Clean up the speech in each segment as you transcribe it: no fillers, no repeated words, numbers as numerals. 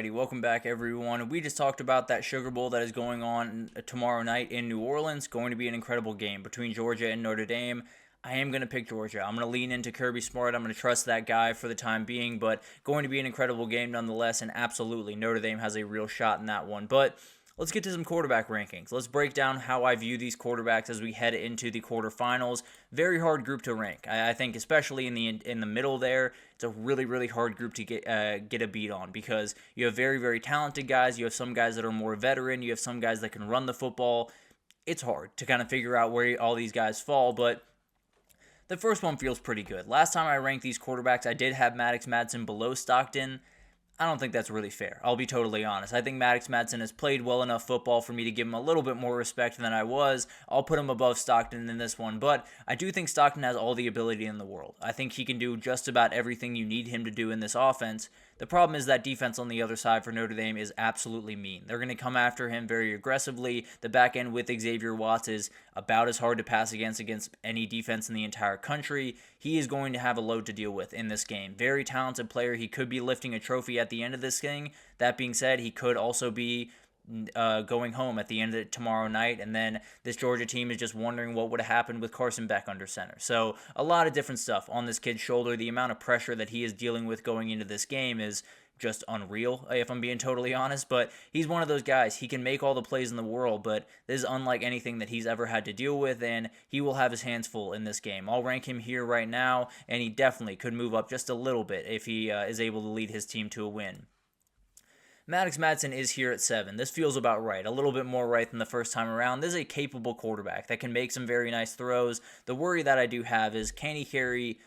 Alrighty, welcome back everyone. We just talked about that Sugar Bowl that is going on tomorrow night in New Orleans. Going to be an incredible game between Georgia and Notre Dame. I am going to pick Georgia. I'm going to lean into Kirby Smart. I'm going to trust that guy for the time being, but going to be an incredible game nonetheless, and absolutely Notre Dame has a real shot in that one. But let's get to some quarterback rankings. Let's break down how I view these quarterbacks as we head into the quarterfinals. Very hard group to rank. I think especially in the middle there, it's a really hard group to get a beat on because you have very talented guys. You have some guys that are more veteran. You have some guys that can run the football. It's hard to kind of figure out where all these guys fall, but the first one feels pretty good. Last time I ranked these quarterbacks, I did have Maddox Madsen below Stockton. I don't think that's really fair. I'll be totally honest. I think Maddox Madsen has played well enough football for me to give him a little bit more respect than I was. I'll put him above Stockton in this one, but I do think Stockton has all the ability in the world. I think he can do just about everything you need him to do in this offense. The problem is that defense on the other side for Notre Dame is absolutely mean. They're going to come after him very aggressively. The back end with Xavier Watts is about as hard to pass against any defense in the entire country. He is going to have a load to deal with in this game. Very talented player. He could be lifting a trophy at the end of this thing. That being said, he could also be going home at the end of it tomorrow night, and then this Georgia team is just wondering what would have happened with Carson Beck under center. So a lot of different stuff on this kid's shoulder. The amount of pressure that he is dealing with going into this game is just unreal, if I'm being totally honest, but he's one of those guys. He can make all the plays in the world, but this is unlike anything that he's ever had to deal with, and he will have his hands full in this game. I'll rank him here right now, and he definitely could move up just a little bit if he is able to lead his team to a win. Maddox Madsen is here at 7. This feels about right. A little bit more right than the first time around. This is a capable quarterback that can make some very nice throws. The worry that I do have is, can he carry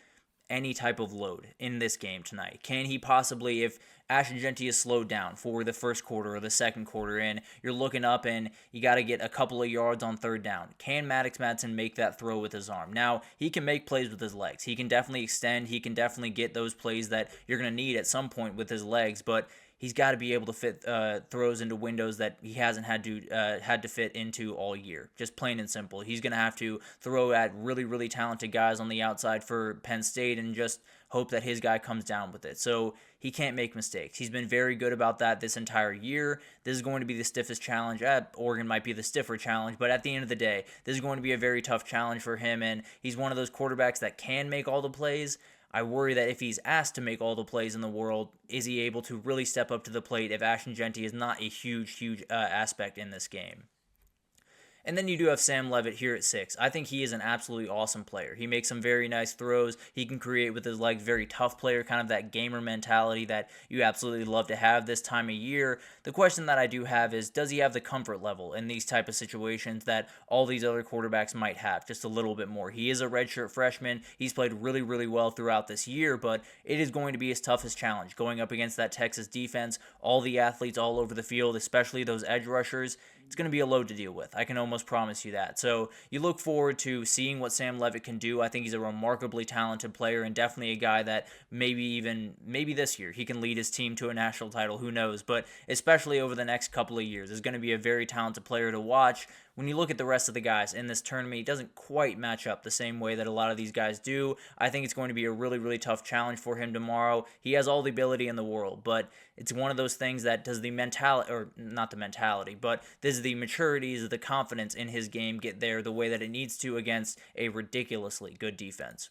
any type of load in this game tonight? Can he possibly, if Ashton Jeanty is slowed down for the first quarter or the second quarter and you're looking up and you got to get a couple of yards on third down, can Maddox Madsen make that throw with his arm? Now, he can make plays with his legs. He can definitely extend. He can definitely get those plays that you're going to need at some point with his legs, but he's got to be able to fit throws into windows that he hasn't had to fit into all year. Just plain and simple. He's going to have to throw at really talented guys on the outside for Penn State and just hope that his guy comes down with it. So he can't make mistakes. He's been very good about that this entire year. This is going to be the stiffest challenge. Oregon might be the stiffer challenge, but at the end of the day, this is going to be a very tough challenge for him, and he's one of those quarterbacks that can make all the plays. I worry that if he's asked to make all the plays in the world, is he able to really step up to the plate if Ashton Jeanty is not a huge aspect in this game? And then you do have Sam Leavitt here at 6. I think he is an absolutely awesome player. He makes some very nice throws. He can create with his legs. Very tough player, kind of that gamer mentality that you absolutely love to have this time of year. The question that I do have is, does he have the comfort level in these type of situations that all these other quarterbacks might have? Just a little bit more. He is a redshirt freshman. He's played really well throughout this year, but it is going to be his toughest challenge going up against that Texas defense. All the athletes all over the field, especially those edge rushers. It's going to be a load to deal with. I can almost promise you that. So you look forward to seeing what Sam Leavitt can do. I think he's a remarkably talented player and definitely a guy that maybe this year he can lead his team to a national title. Who knows? But especially over the next couple of years, is going to be a very talented player to watch. When you look at the rest of the guys in this tournament, he doesn't quite match up the same way that a lot of these guys do. I think it's going to be a really tough challenge for him tomorrow. He has all the ability in the world, but it's one of those things that does the mentality, or not the mentality, but this is the maturities, the confidence in his game get there the way that it needs to against a ridiculously good defense.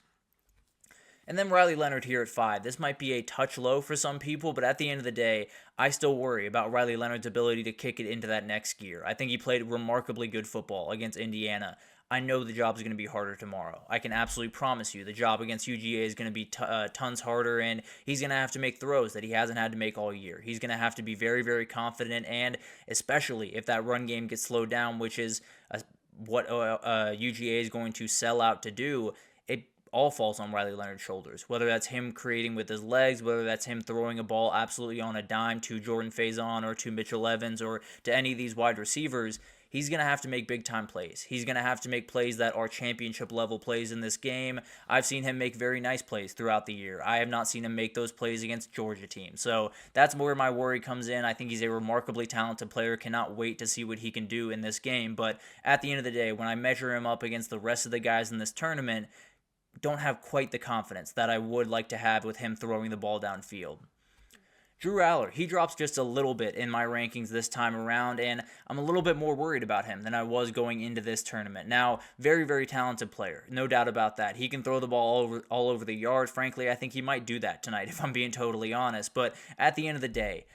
And then Riley Leonard here at 5. This might be a touch low for some people, but at the end of the day, I still worry about Riley Leonard's ability to kick it into that next gear. I think he played remarkably good football against Indiana. I know the job is going to be harder tomorrow. I can absolutely promise you the job against UGA is going to be tons harder, and he's going to have to make throws that he hasn't had to make all year. He's going to have to be very confident, and especially if that run game gets slowed down, which is what UGA is going to sell out to do, it all falls on Riley Leonard's shoulders, whether that's him creating with his legs, whether that's him throwing a ball absolutely on a dime to Jordan Faison or to Mitchell Evans or to any of these wide receivers. He's going to have to make big-time plays. He's going to have to make plays that are championship-level plays in this game. I've seen him make very nice plays throughout the year. I have not seen him make those plays against Georgia teams. So that's where my worry comes in. I think he's a remarkably talented player. Cannot wait to see what he can do in this game. But at the end of the day, when I measure him up against the rest of the guys in this tournament, don't have quite the confidence that I would like to have with him throwing the ball downfield. Drew Aller, he drops just a little bit in my rankings this time around, and I'm a little bit more worried about him than I was going into this tournament. Now, very, very talented player, no doubt about that. He can throw the ball all over the yard. Frankly, I think he might do that tonight, if I'm being totally honest. But at the end of the day,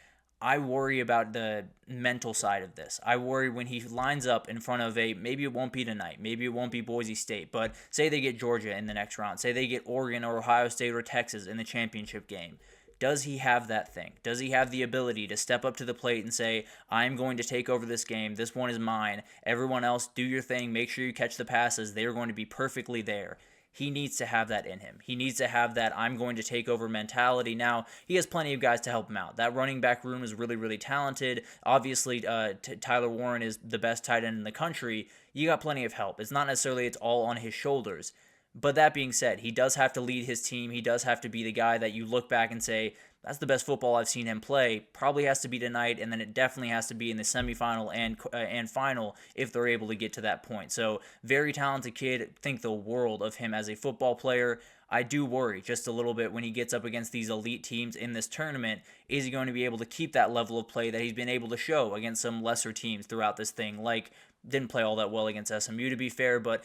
I worry about the mental side of this. I worry when he lines up in front of maybe it won't be tonight, maybe it won't be Boise State, but say they get Georgia in the next round, say they get Oregon or Ohio State or Texas in the championship game. Does he have that thing? Does he have the ability to step up to the plate and say, I'm going to take over this game, this one is mine, everyone else do your thing, make sure you catch the passes, they're going to be perfectly there. He needs to have that in him. He needs to have that I'm going to take over mentality. Now, he has plenty of guys to help him out. That running back room is really, really talented. Obviously, Tyler Warren is the best tight end in the country. You got plenty of help. It's not necessarily it's all on his shoulders. But that being said, he does have to lead his team. He does have to be the guy that you look back and say, that's the best football I've seen him play. Probably has to be tonight, and then it definitely has to be in the semifinal and final if they're able to get to that point. So, very talented kid. Think the world of him as a football player. I do worry just a little bit when he gets up against these elite teams in this tournament. Is he going to be able to keep that level of play that he's been able to show against some lesser teams throughout this thing? Like, didn't play all that well against SMU, to be fair, but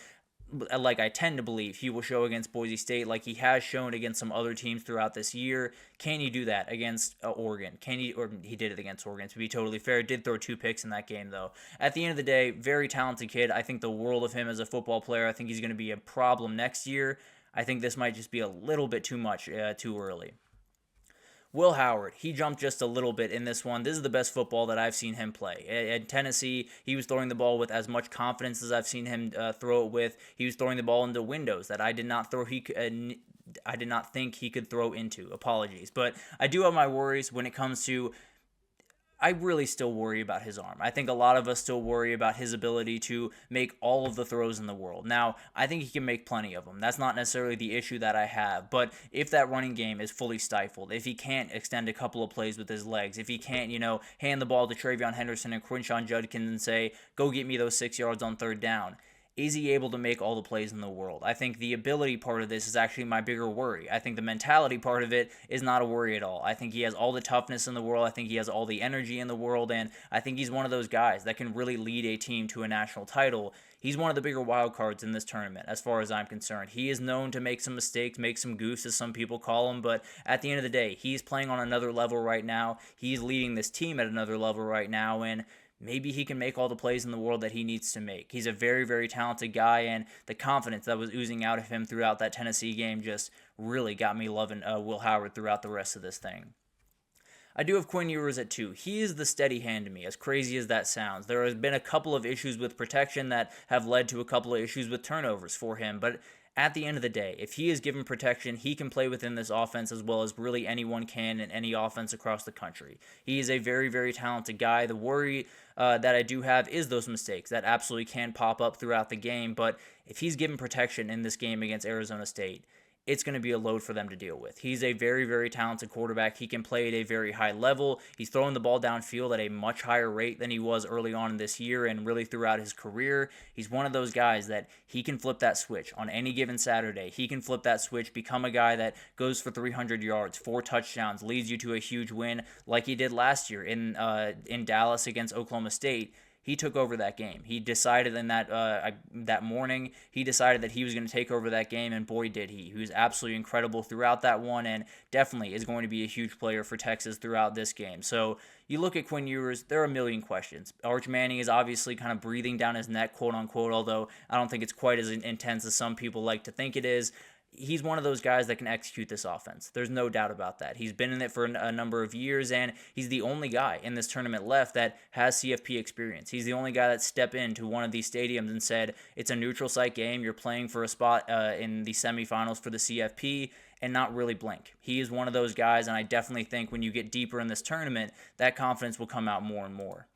like I tend to believe he will show against Boise State like he has shown against some other teams throughout this year. Can he do that against Oregon? Or he did it against Oregon, to be totally fair. Did throw 2 picks in that game, though. At the end of the day, very talented kid. I think the world of him as a football player. I think he's going to be a problem next year. I think this might just be a little bit too much too early. Will Howard, he jumped just a little bit in this one. This is the best football that I've seen him play. At Tennessee, he was throwing the ball with as much confidence as I've seen him throw it with. He was throwing the ball into windows that I did not think he could throw into. Apologies. But I do have my worries when it comes to I really still worry about his arm. I think a lot of us still worry about his ability to make all of the throws in the world. Now, I think he can make plenty of them. That's not necessarily the issue that I have. But if that running game is fully stifled, if he can't extend a couple of plays with his legs, if he can't, hand the ball to Travion Henderson and Quinshawn Judkins and say, go get me those 6 yards on third down, is he able to make all the plays in the world? I think the ability part of this is actually my bigger worry. I think the mentality part of it is not a worry at all. I think he has all the toughness in the world. I think he has all the energy in the world, and I think he's one of those guys that can really lead a team to a national title. He's one of the bigger wild cards in this tournament, as far as I'm concerned. He is known to make some mistakes, make some goofs, as some people call him, but at the end of the day, he's playing on another level right now. He's leading this team at another level right now, and maybe he can make all the plays in the world that he needs to make. He's a very, very talented guy, and the confidence that was oozing out of him throughout that Tennessee game just really got me loving Will Howard throughout the rest of this thing. I do have Quinn Ewers at 2. He is the steady hand to me, as crazy as that sounds. There has been a couple of issues with protection that have led to a couple of issues with turnovers for him, but at the end of the day, if he is given protection, he can play within this offense as well as really anyone can in any offense across the country. He is a very, very talented guy. The worry that I do have is those mistakes that absolutely can pop up throughout the game, but if he's given protection in this game against Arizona State, it's going to be a load for them to deal with. He's a very, very talented quarterback. He can play at a very high level. He's throwing the ball downfield at a much higher rate than he was early on in this year and really throughout his career. He's one of those guys that he can flip that switch on any given Saturday. He can flip that switch, become a guy that goes for 300 yards, 4 touchdowns, leads you to a huge win like he did last year in Dallas against Oklahoma State. He took over that game. He decided in that morning, he decided that he was going to take over that game, and boy did he. He was absolutely incredible throughout that one, and definitely is going to be a huge player for Texas throughout this game. So you look at Quinn Ewers, there are a million questions. Arch Manning is obviously kind of breathing down his neck, quote unquote, although I don't think it's quite as intense as some people like to think it is. He's one of those guys that can execute this offense. There's no doubt about that. He's been in it for a number of years, and he's the only guy in this tournament left that has CFP experience. He's the only guy that stepped into one of these stadiums and said, it's a neutral site game, you're playing for a spot in the semifinals for the CFP, and not really blink. He is one of those guys, and I definitely think when you get deeper in this tournament, that confidence will come out more and more.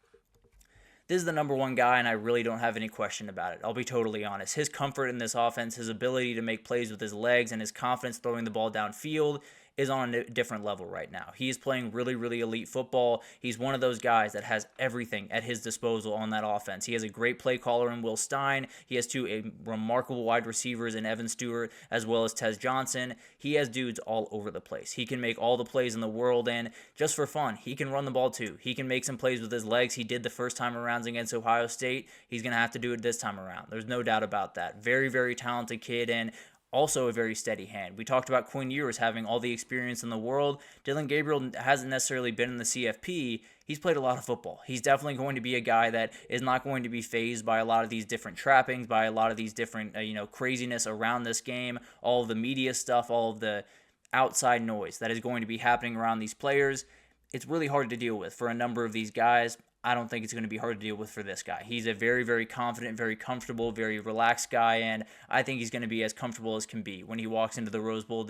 This is the number one guy, and I really don't have any question about it. I'll be totally honest. His comfort in this offense, his ability to make plays with his legs, and his confidence throwing the ball downfield is on a different level right now. He is playing really, really elite football. He's one of those guys that has everything at his disposal on that offense. He has a great play caller in Will Stein. He has two remarkable wide receivers in Evan Stewart as well as Tez Johnson. He has dudes all over the place. He can make all the plays in the world, and just for fun, he can run the ball too. He can make some plays with his legs. He did the first time around against Ohio State. He's going to have to do it this time around. There's no doubt about that. Very, very talented kid, and also a very steady hand. We talked about Quinn Ewers having all the experience in the world. Dillon Gabriel hasn't necessarily been in the CFP. He's played a lot of football. He's definitely going to be a guy that is not going to be fazed by a lot of these different trappings, by a lot of these different, craziness around this game, all of the media stuff, all of the outside noise that is going to be happening around these players. It's really hard to deal with for a number of these guys. I don't think it's going to be hard to deal with for this guy. He's a very, very confident, very comfortable, very relaxed guy, and I think he's going to be as comfortable as can be when he walks into the Rose Bowl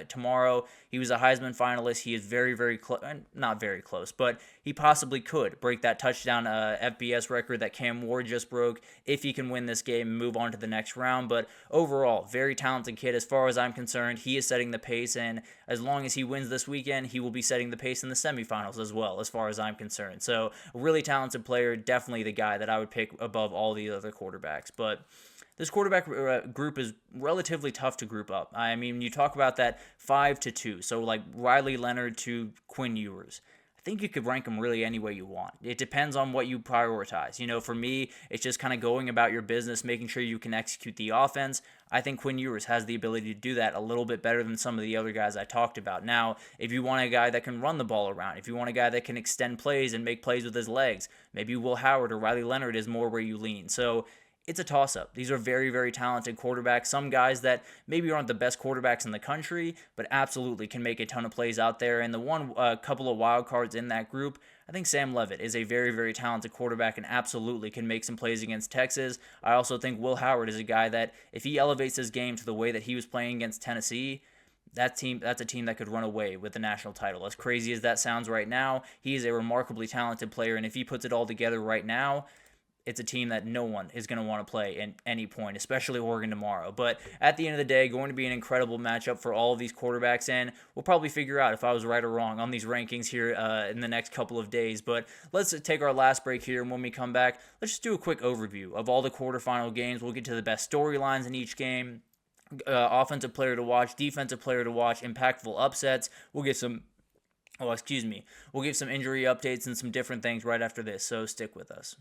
tomorrow. He was a Heisman finalist. He is very, very close, not very close, but he possibly could break that touchdown FBS record that Cam Ward just broke if he can win this game and move on to the next round. But overall, very talented kid as far as I'm concerned. He is setting the pace, and as long as he wins this weekend, he will be setting the pace in the semifinals as well, as far as I'm concerned. So really talented player, definitely the guy that I would pick above all the other quarterbacks. But this quarterback group is relatively tough to group up. I mean, you talk about that 5-2, so like Riley Leonard to Quinn Ewers. I think you could rank them really any way you want. It depends on what you prioritize. For me, it's just kind of going about your business, making sure you can execute the offense. I think Quinn Ewers has the ability to do that a little bit better than some of the other guys I talked about. Now, if you want a guy that can run the ball around, if you want a guy that can extend plays and make plays with his legs, maybe Will Howard or Riley Leonard is more where you lean. So it's a toss-up. These are very, very talented quarterbacks. Some guys that maybe aren't the best quarterbacks in the country, but absolutely can make a ton of plays out there. And the one couple of wild cards in that group, I think Sam Leavitt is a very, very talented quarterback and absolutely can make some plays against Texas. I also think Will Howard is a guy that if he elevates his game to the way that he was playing against Tennessee, that's a team that could run away with the national title. As crazy as that sounds right now, he is a remarkably talented player, and if he puts it all together right now, it's a team that no one is going to want to play at any point, especially Oregon tomorrow. But at the end of the day, going to be an incredible matchup for all of these quarterbacks, and we'll probably figure out if I was right or wrong on these rankings here in the next couple of days. But let's take our last break here, and when we come back, let's just do a quick overview of all the quarterfinal games. We'll get to the best storylines in each game, offensive player to watch, defensive player to watch, impactful upsets. We'll give some injury updates and some different things right after this, so stick with us.